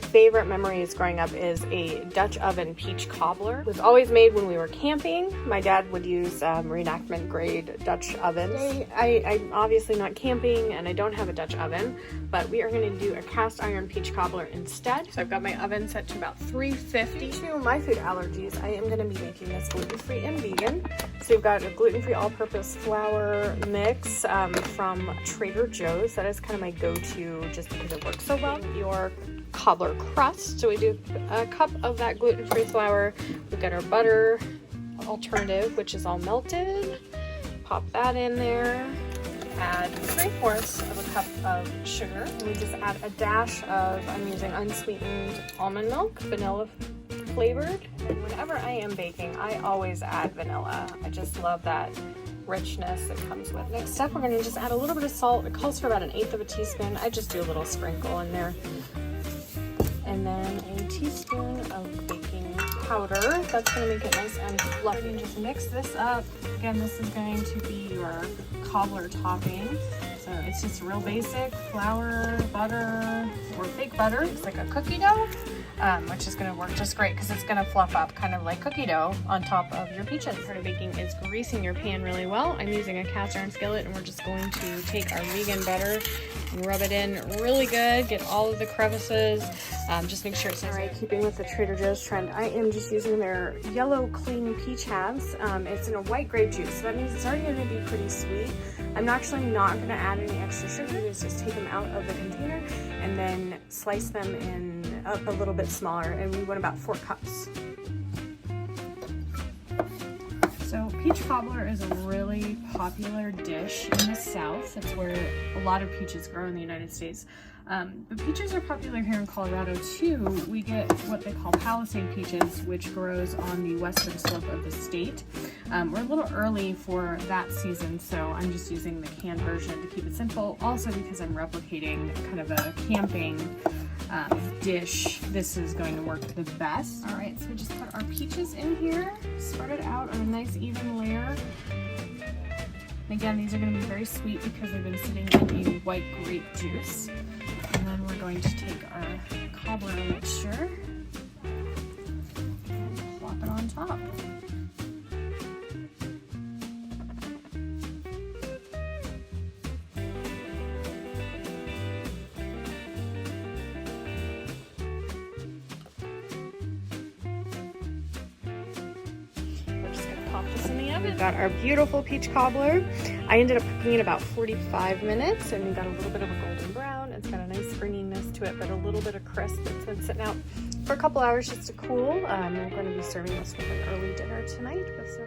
favorite memories growing up is a Dutch oven peach cobbler. It was always made when we were camping. My dad would use reenactment grade Dutch ovens. Today, I'm obviously not camping and I don't have a Dutch oven, but we are going to do a cast iron peach cobbler instead. So I've got my oven set to about 350. To my food allergies, I am going to be making this gluten-free and vegan. So we've got a gluten-free all-purpose flour mix from Trader Joe's. That is kind of my go-to just because it works so well. Your cobbler crust. So we do a cup of that gluten-free flour. We've got our butter alternative, which is all melted. Pop that in there. Add 3/4 of a cup of sugar. And we just add a dash of, I'm using unsweetened almond milk, vanilla flavored. And whenever I am baking, I always add vanilla. I just love that richness that comes with. Next up, we're going to just add a little bit of salt. It calls for about 1/8 of a teaspoon. I just do a little sprinkle in there. And then a teaspoon of baking powder. That's going to make it nice and fluffy. Just mix this up. Again, this is going to be your cobbler topping. So it's just real basic flour, butter, or fake butter. It's like a cookie dough, which is going to work just great because it's going to fluff up kind of like cookie dough on top of your peaches. Part of baking is greasing your pan really well. I'm using a cast iron skillet, and we're just going to take our vegan butter and rub it in really good, get all of the crevices. Just make sure it's all right. Keeping with the Trader Joe's trend, I am just using their yellow clean peach halves. It's in a white grape juice, so that means it's already going to be pretty sweet. I'm actually not going to add any extra sugar. It's just take them out of the container and then slice them in up a little bit smaller, and we want about 4 cups. So peach cobbler is a really popular dish in the South. It's where a lot of peaches grow in the United States. But peaches are popular here in Colorado too. We get what they call Palisade peaches, which grows on the western slope of the state. We're a little early for that season, so I'm just using the canned version to keep it simple. Also because I'm replicating kind of a camping dish, this is going to work the best. All right, so we just put our peaches in here, spread it out on a nice even layer. And again, these are going to be very sweet because they've been sitting in a white grape juice. And then we're going to take our cobbler mixture and plop it on top. We've got our beautiful peach cobbler. I ended up cooking it about 45 minutes, and we got a little bit of a golden brown. It's got a nice springiness to it, but a little bit of crisp. It's been sitting out for a couple hours just to cool. We're going to be serving this with an early dinner tonight with some